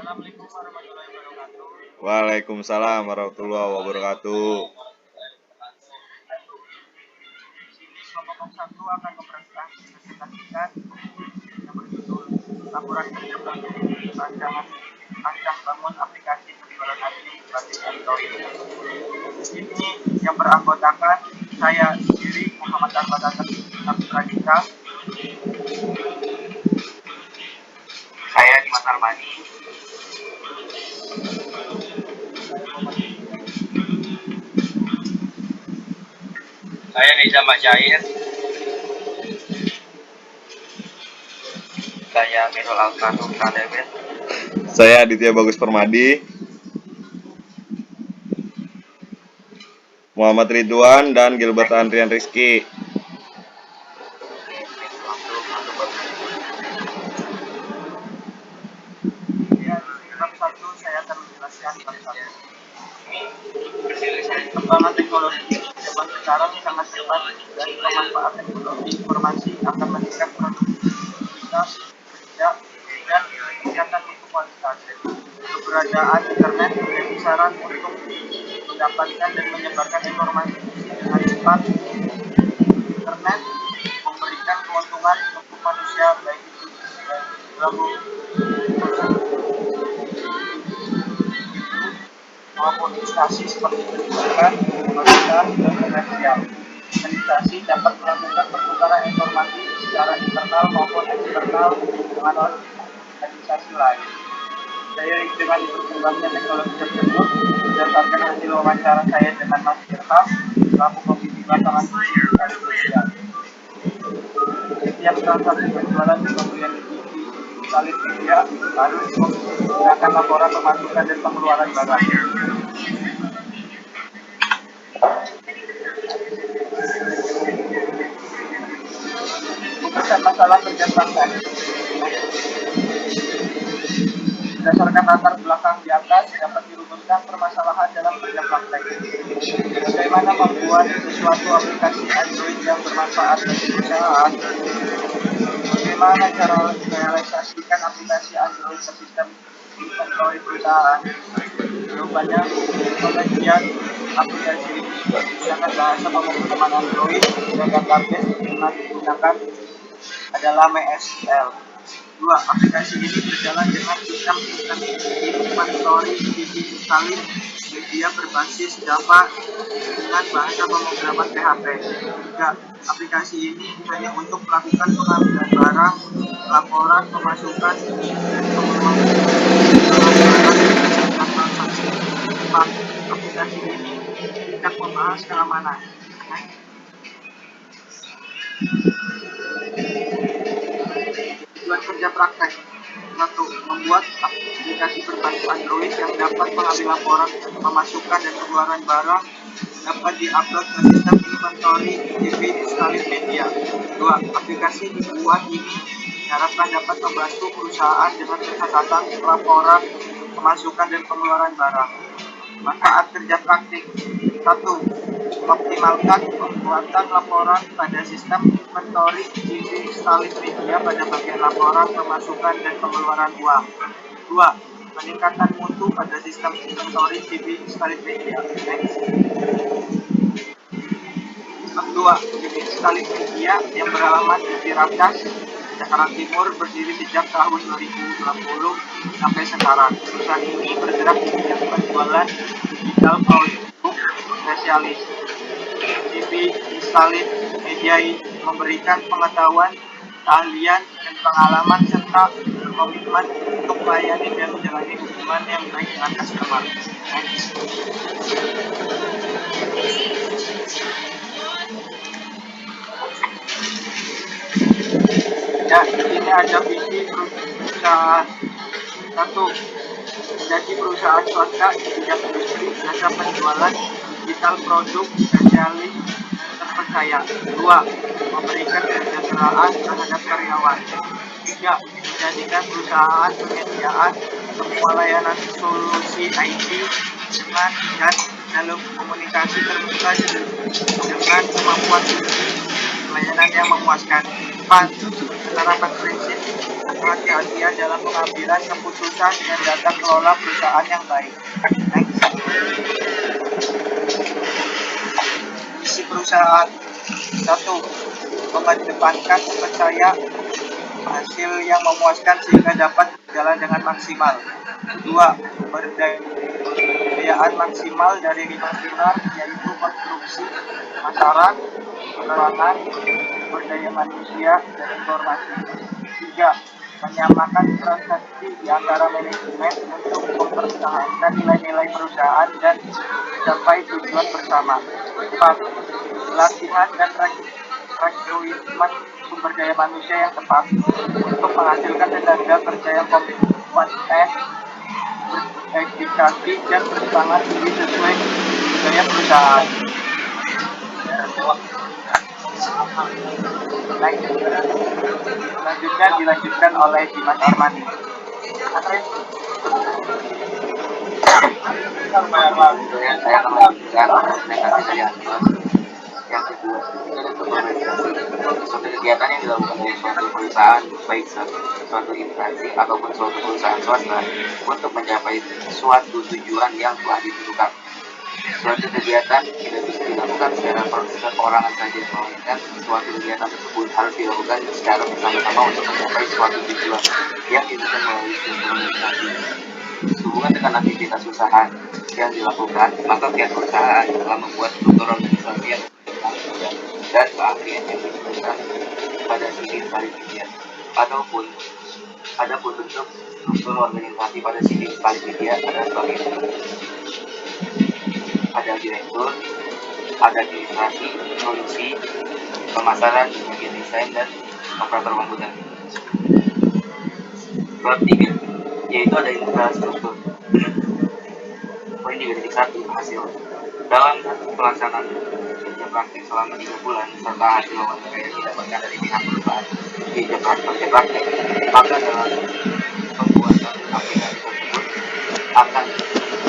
Assalamualaikum warahmatullahi wabarakatuh. Waalaikumsalam warahmatullahi wabarakatuh. Di sini kelompok 1 akan mempresentasikan yang berjudul Laporan Kerja Praktik Rancang Bangun Aplikasi Penjualan Hati Basis Android. Di sini yang beranggotakan saya sendiri Muhammad Armada Radika, Saya Dimas Armani. Saya Reza Majair. Saya Mirul Alkanum Kadebet. Saya Aditya Bagus Permadi. Muhammad Ridwan dan Gilbert Andrian Rizky. Ya, di bab 1 saya akan menjelaskan bab 1. Perkembangan teknologi zaman sekarang sangat cepat dan pemanfaatan teknologi informasi akan meningkat produktivitas kerja dan kegiatan untuk kualitas. Keberadaan internet menjadi saran untuk mendapatkan dan menyebarkan informasi dengan cepat. Internet memberikan keuntungan untuk manusia baik itu melalui maupun instansi seperti pendidikan, pemerintahan, dan komersial. Organisasi dapat melakukan pertukaran informasi secara internal maupun eksternal dengan organisasi lain. Seiring dengan berkembangnya teknologi tersebut, berdasarkan hasil wawancara saya dengan Mas Irham, selaku pembimbing lapangan pendidikan sosial. Setiap transaksi penjualan dan pembelian di salin media harus menggunakan laporan pemasukan dan pengeluaran barang. Bukan masalah kerja praktek. Berdasarkan latar belakang di atas dapat dirumuskan permasalahan dalam kerja praktek. Bagaimana membuat sesuatu aplikasi Android yang bermanfaat bagi perusahaan? Bagaimana cara merealisasikan aplikasi Android ke sistem inventory perusahaan? Jawabannya, pengajian aplikasi ini menggunakan bahasa pemrograman Android dan database yang digunakan adalah MySQL. 2. Aplikasi ini berjalan dengan sistem inventory installing media berbasis Java dengan bahasa pemrograman PHP. 3. Aplikasi ini hanya untuk melakukan pengambilan barang, laporan pemasukan, dan pengeluaran dan transaksi. 4. Aplikasi ini tidak membahas keamanan. Tujuan kerja praktek: 1. Membuat aplikasi berbasis Android yang dapat mengambil laporan pemasukan dan pengeluaran barang dapat diupload ke sistem inventory TV installing media. 2. Aplikasi dibuat ini diharapkan dapat membantu perusahaan dengan pencatatan laporan pemasukan dan pengeluaran barang. Manfaat kerja praktik: 1. Optimalkan pembuatan laporan pada sistem inventory TV installing media pada bagian laporan pemasukan dan pengeluaran uang. 2. Peningkatan mutu pada sistem inventory TV installing media. Bab 2. TV installing media yang beralamat di Ciracas, Jakarta Timur, berdiri sejak tahun 2020 sampai sekarang. Perusahaan ini bergerak di bidang penjualan digital produk spesialis. TV installing media memberikan pengetahuan, keahlian, dan pengalaman serta komitmen untuk melayani dan menjalani hubungan yang baik dengan customer. Ya, ini ada visi perusahaan. 1. Menjadi perusahaan swasta di bidang industri jasa penjualan digital produk spesialis terpercaya. 2. Memberikan kesejahteraan terhadap karyawan. 3. Menjadikan perusahaan penyediaan semua layanan solusi IT dengan dan dalam komunikasi terbuka dengan kemampuan layanan yang memuaskan. 4. Penerapan prinsip kehati-hatian dalam pengambilan keputusan dan tata kelola perusahaan yang baik. Next. Visi perusahaan. 1. Mengedepankan kepercayaan hasil yang memuaskan sehingga dapat berjalan dengan maksimal. 2. Pemberdayaan maksimal dari 5 pilar, yaitu konstruksi, pemasaran, penerangan, sumber daya manusia, dan informasi. 3. Menyamakan strategi di antara manajemen untuk mempertahankan nilai-nilai perusahaan dan mencapai tujuan bersama. 4. Pelatihan dan rekrutmen sumber daya manusia yang tepat untuk menghasilkan tenaga kerja yang kompeten, berdedikasi, dan bersemangat tinggi sesuai gaya perusahaan. Selanjutnya dilanjutkan oleh Dimas Armani. Saya akan melanjutkan presentasi dari Akil. Yang kedua, supervisasi. Suatu kegiatan yang dilakukan oleh suatu perusahaan, baik suatu instansi ataupun suatu perusahaan swasta, untuk mencapai suatu tujuan yang telah ditentukan. Suatu kegiatan tidak bisa dilakukan secara perorangan saja, melainkan suatu kegiatan tersebut harus dilakukan secara bersama-sama untuk mencapai suatu tujuan yang ditentukan melalui struktur organisasi. Sehubungan dengan aktivitas usaha yang dilakukan, maka pihak perusahaan telah membuat struktur organisasi yang dan keahlian yang dibutuhkan pada sisi Palipedia. Adapun bentuk struktur organisasi pada sisi Palipedia adalah sebagai ada direktur, ada administrasi, produksi, pemasaran, bagian desain, dan operator komputer. Bab 3, yaitu ada infrastruktur. Poin 3.1, hasil. Dalam pelaksanaan kerja praktik selama 3 bulan serta hasil wawancara yang didapatkan dari pihak perusahaan di kerja praktik, maka dalam pembuatan aplikasi tersebut akan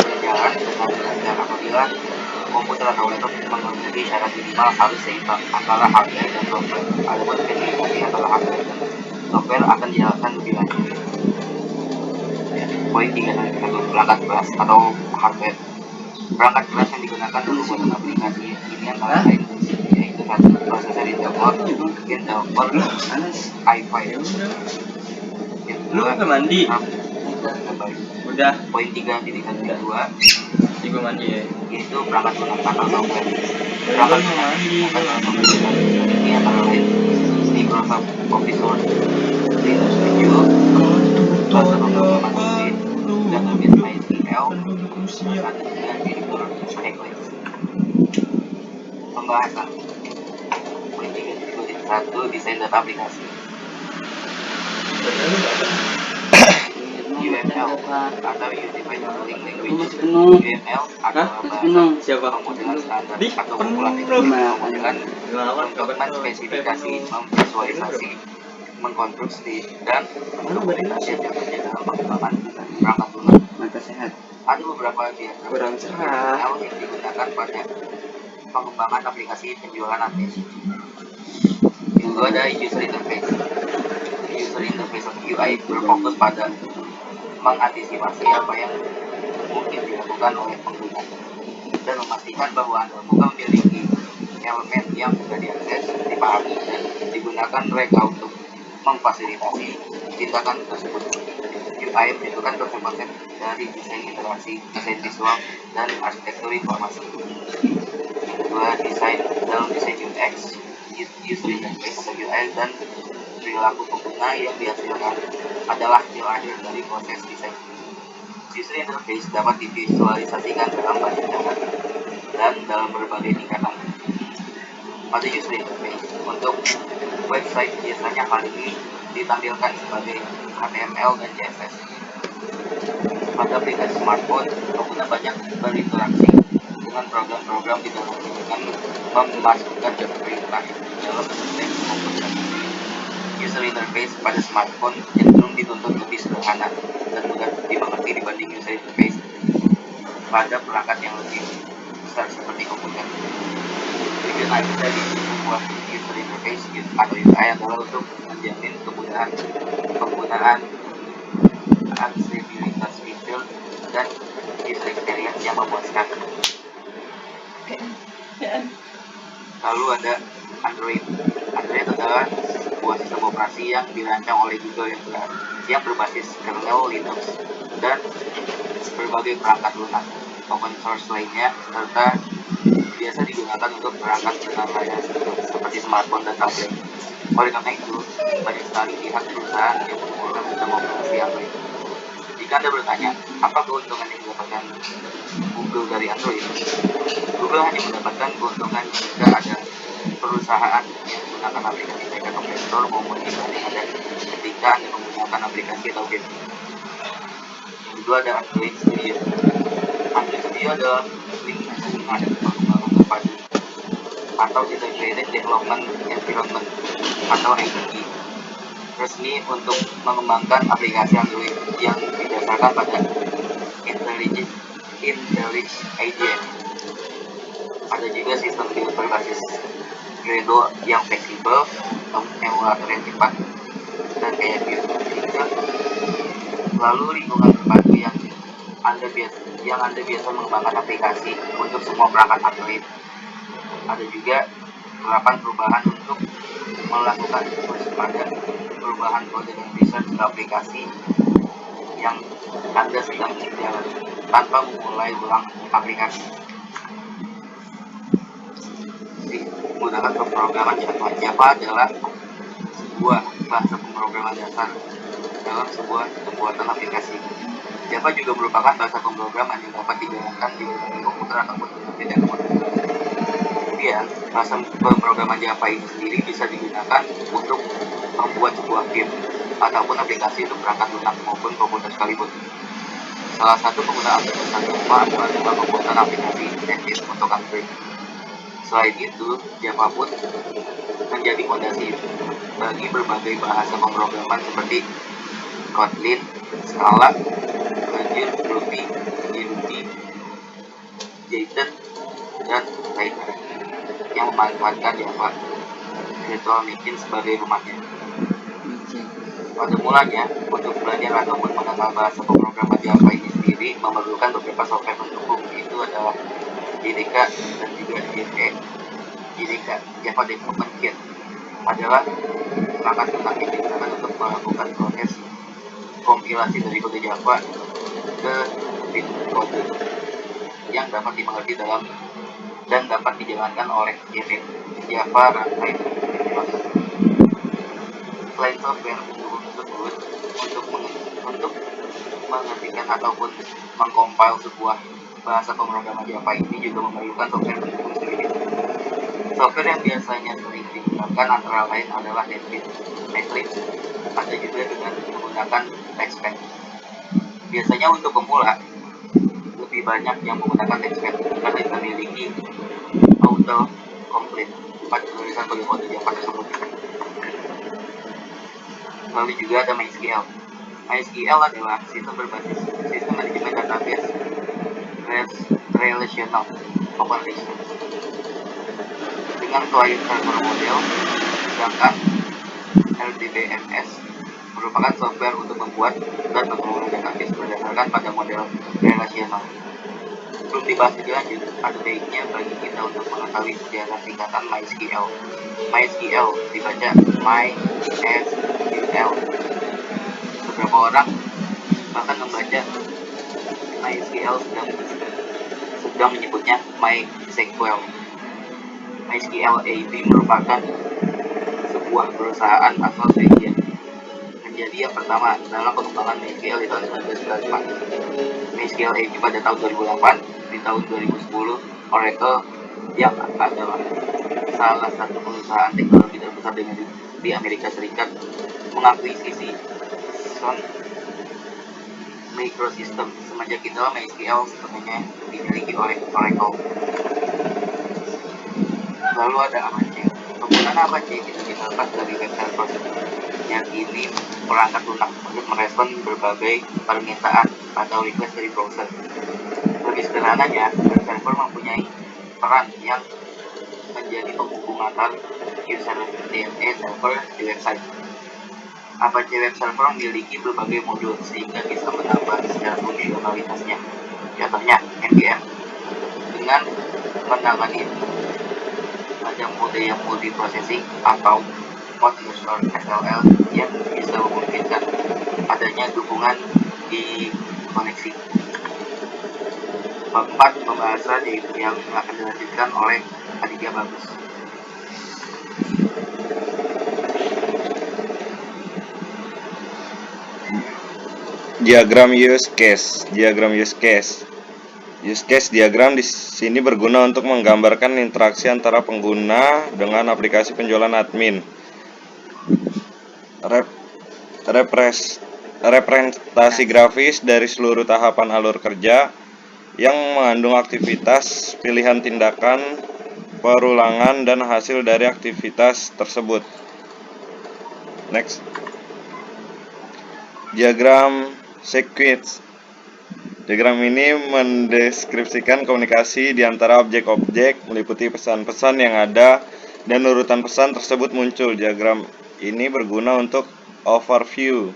berjalan dengan lancar apabila komputer atau laptop memenuhi syarat minimal harus seimbang antara hardware dan software. Adapun spesifikasi antara hardware dan software akan dijelaskan lebih lanjut. Poin 3.1, perangkat keras atau hardware. Perangkat keras yang digunakan untuk pembuatan aplikasi ini antara lain yaitu 1. Prosesor Intel Core, Intel Core i5. Yang kedua, mandi. Udah. Poin 3.1.2, Gue mandi ya. yaitu perangkat lunak atau software. Perangkat lunak ini antara lain Microsoft Office Word, Windows Studio, bahasa pemrograman Suite, database MySQL, dan editor Eclipse. Pembahasan. Poin 3.1, desain data aplikasi. UML atau Unified Modeling Language. UML adalah bahasa pemodelan standar atau kumpulan pemodelan untuk menspesifikasi, memvisualisasi, mengkonstruksi, dan mendokumentasi hasilnya dalam pengembangan perangkat lunak. Ada beberapa diagram UML yang digunakan pada pengembangan aplikasi penjualan ATS. Yang kedua ada user interface. User interface atau UI berfokus pada mengantisipasi apa yang mungkin dilakukan oleh pengguna dan memastikan bahwa Anda memiliki elemen yang mudah diakses, dipahami, dan digunakan mereka untuk memfasilitasi tindakan tersebut. UI menentukan konsep-konsep dari desain interaksi, desain visual, dan arsitektur informasi. Yang kedua, desain. Dalam desain UX, user interface atau UI dan perilaku pengguna yang dihasilkan adalah hasil akhir dari proses desain. User interface dapat divisualisasikan dalam banyak cara dan dalam berbagai tingkatan. Pada user interface, untuk website biasanya hal ini ditampilkan sebagai HTML dan CSS. Pada aplikasi smartphone, pengguna banyak berinteraksi dengan program-program di dalam dengan memasukkan perintah dalam teks komputer. User interface pada smartphone cenderung dituntut lebih sederhana dan mudah dimengerti dibanding user interface pada perangkat yang lebih besar seperti komputer. Tujuan akhir dari sebuah user interface atau UI adalah untuk menjamin kemudahan penggunaan, aksesibilitas fitur, dan user experience yang memuaskan. Lalu ada Android. Android adalah sebuah sistem operasi yang dirancang oleh Google yang berbasis kernel Linux dan berbagai perangkat lunak open source lainnya, serta biasa digunakan untuk perangkat dengan layar seperti smartphone dan tablet. Oleh karena itu, banyak sekali pihak perusahaan yang menggunakan sistem operasi Android. Jika Anda bertanya, apa keuntungan yang didapatkan Google dari Android? Google hanya mendapatkan keuntungan jika ada perusahaan yang menggunakan aplikasi mereka ke Play Store maupun dibanding ada ketika Anda menggunakan aplikasi atau game. Yang kedua ada Android Studio. Android Studio adalah link yang ada pengembangan terpadu atau Integrated Development Environment atau IDE resmi untuk mengembangkan aplikasi Android yang didasarkan pada IntelliJ IDE. Ada juga sistem build berbasis Gradle yang fleksibel, emulator yang cepat dan kayak gitu. Lalu lingkungan terpadu yang Anda biasa mengembangkan aplikasi untuk semua perangkat Android. Ada juga penerapan perubahan untuk melakukan pada perubahan kode dan research ke aplikasi yang Anda sedang jalan tanpa memulai ulang aplikasi. Menggunakan pemrograman Java. Java adalah sebuah bahasa pemrograman dasar dalam sebuah pembuatan aplikasi. Java juga merupakan bahasa pemrograman yang dapat dijalankan di komputer ataupun tidak komputer. Kemudian, bahasa pemrograman Java ini sendiri bisa digunakan untuk membuat sebuah game ataupun aplikasi untuk perangkat lunak maupun komputer sekalipun. Salah satu penggunaan besar Java adalah pembuatan aplikasi native untuk Android. Selain itu, Java pun menjadi fondasi bagi berbagai bahasa pemrograman seperti Kotlin, Scala, Vue, Ruby, Unity, Python, dan lainnya yang memanfaatkan Java Virtual Machine sebagai rumahnya. Pada mulanya, untuk belajar ataupun mengenal bahasa pemrograman Java ini sendiri memerlukan beberapa software pendukung, itu adalah JDK dan juga JDK. JDK, Java Development Kit, adalah perangkat lunak yang digunakan untuk melakukan proses kompilasi dari kode Java ke fitur kode yang dapat dimengerti dalam dan dapat dijalankan oleh Java Runtime Process. Selain software pendukung tersebut, untuk menghentikan ataupun mengcompile sebuah bahasa pemrograman Java ini juga memerlukan software pendukung sendiri. Software yang biasanya sering digunakan antara lain adalah Eclipse, ada juga dengan menggunakan TextPad. Biasanya untuk pemula, lebih banyak yang menggunakan TextPad karena memiliki auto complete pada penulisan kode Java tersebut. Lalu juga ada MySQL. MySQL adalah sistem berbasis sistem manajemen database relational operations dengan client server model, sedangkan LDBMS merupakan software untuk membuat dan mengelola database berdasarkan pada model relasional. Sebelum dibahas lebih lanjut, ada baiknya bagi kita untuk mengetahui sejarah singkatan MySQL. MySQL dibaca MySQL. Beberapa orang bahkan membaca MySQL sedang menyebutnya MySQL. MySQL AB merupakan sebuah perusahaan asal Swedia, menjadi yang pertama dalam pengembangan MySQL di tahun 1994. MySQL AB pada tahun 2008, di tahun 2010, Oracle yang adalah salah satu perusahaan teknologi terbesar di Amerika Serikat mengakuisisi Sun Microsystems. Semenjak itu MySQL sepenuhnya dimiliki oleh Oracle. Lalu ada Apache. Penggunaan Apache bisa didapat dari web server yang ini perangkat lunak untuk merespon berbagai permintaan atau request dari browser. Lebih sederhananya, web server mempunyai peran yang menjadi penghubung antar user DNS server di website. Apache Web Server memiliki berbagai modul sehingga bisa menambah secara fungsionalitasnya. Contohnya NPM dengan menangani macam mode yang multiprocessing atau mode user SLL yang bisa memungkinkan adanya dukungan di koneksi. Bab 4 pembahasan yang akan dilanjutkan oleh Aditya Bagus. Diagram use case. Use case diagram di sini berguna untuk menggambarkan interaksi antara pengguna dengan aplikasi penjualan admin. Representasi grafis dari seluruh tahapan alur kerja yang mengandung aktivitas, pilihan tindakan, perulangan, dan hasil dari aktivitas tersebut. Next. Diagram sequence. Diagram ini mendeskripsikan komunikasi di antara objek-objek, meliputi pesan-pesan yang ada, dan urutan pesan tersebut muncul. Diagram ini berguna untuk overview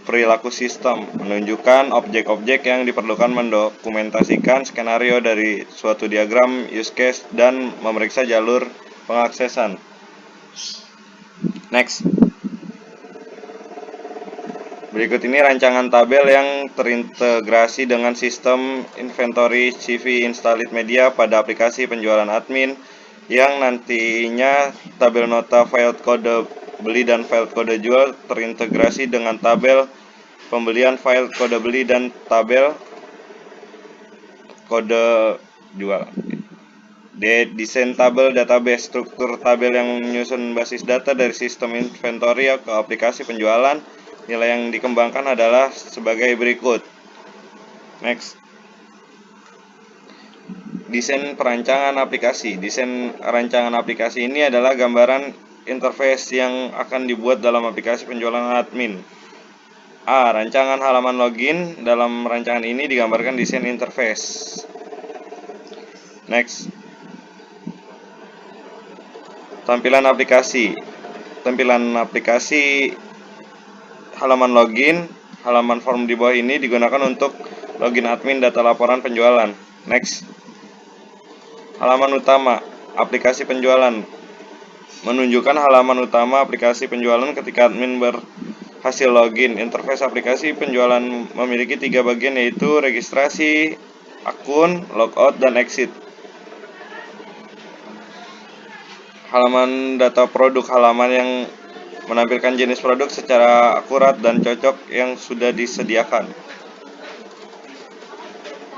perilaku sistem, menunjukkan objek-objek yang diperlukan, mendokumentasikan skenario dari suatu diagram use case, dan memeriksa jalur pengaksesan. Next. Berikut ini rancangan tabel yang terintegrasi dengan sistem inventory CV installed media pada aplikasi penjualan admin, yang nantinya tabel nota file kode beli dan file kode jual terintegrasi dengan tabel pembelian, file kode beli, dan tabel kode jual. Desain tabel database. Struktur tabel yang menyusun basis data dari sistem inventory ke aplikasi penjualan. Nilai yang dikembangkan adalah sebagai berikut. Next. Desain perancangan aplikasi. Desain rancangan aplikasi ini adalah gambaran interface yang akan dibuat dalam aplikasi penjualan admin. A. Rancangan halaman login. Dalam rancangan ini digambarkan desain interface. Next. Tampilan aplikasi. Tampilan aplikasi halaman login. Halaman form di bawah ini digunakan untuk login admin data laporan penjualan. Next. Halaman utama aplikasi penjualan. Menunjukkan halaman utama aplikasi penjualan ketika admin berhasil login. Interface aplikasi penjualan memiliki 3 bagian, yaitu registrasi, akun, logout, dan exit. Halaman data produk. Halaman yang menampilkan jenis produk secara akurat dan cocok yang sudah disediakan.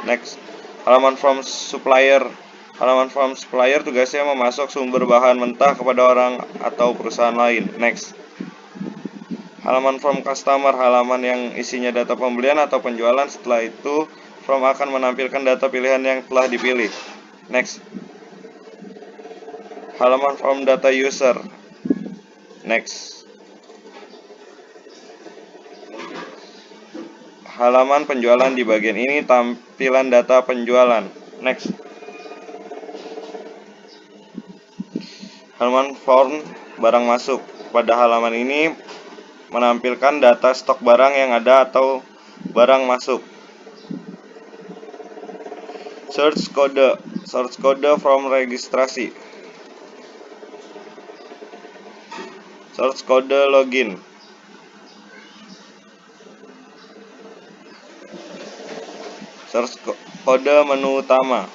Next. Halaman from supplier. Halaman from supplier tugasnya memasok sumber bahan mentah kepada orang atau perusahaan lain. Next. Halaman from customer. Halaman yang isinya data pembelian atau penjualan. Setelah itu, from akan menampilkan data pilihan yang telah dipilih. Next. Halaman from data user. Next. Halaman penjualan. Di bagian ini tampilan data penjualan. Next. Halaman form barang masuk. Pada halaman ini menampilkan data stok barang yang ada atau barang masuk. Source code. Source code from registrasi. Source code login. Source code menu utama.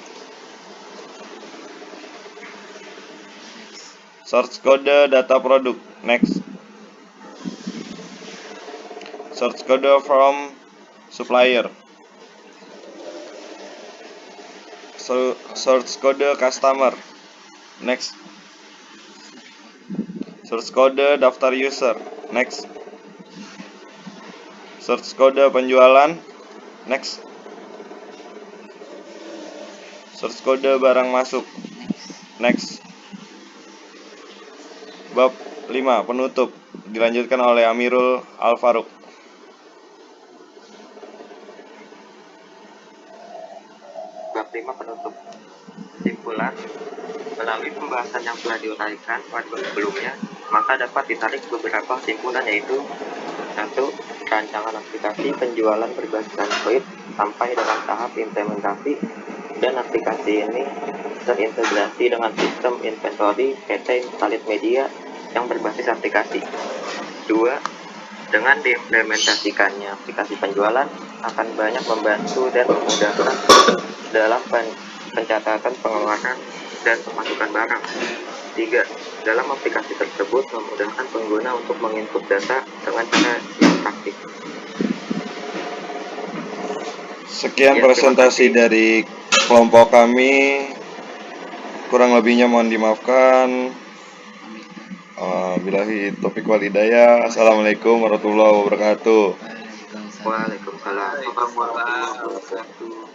Source code data produk. Next. Source code from supplier. Source code customer. Next. Source code daftar user. Next. Source code penjualan. Next. Source code barang masuk. Next. Bab 5 penutup dilanjutkan oleh Amirul Al-Faruq. Bab 5 penutup. Kesimpulan, Melalui pembahasan yang telah diuraikan pada sebelumnya, maka dapat ditarik beberapa kesimpulan, yaitu: 1. Rancangan aplikasi penjualan berbasis Android sampai dalam tahap implementasi, dan aplikasi ini terintegrasi dengan sistem inventory PT Invalid Media yang berbasis aplikasi. 2. Dengan diimplementasikannya aplikasi penjualan akan banyak membantu dan memudahkan dalam pencatatan pengeluaran dan pemasukan barang. 3. Dalam aplikasi tersebut memudahkan pengguna untuk menginput data dengan cara yang praktis. Sekian presentasi dari kelompok kami. Kurang lebihnya mohon dimaafkan. Billahi taufiq wal hidayah. Assalamualaikum warahmatullahi wabarakatuh. Waalaikumsalam warahmatullahi wabarakatuh.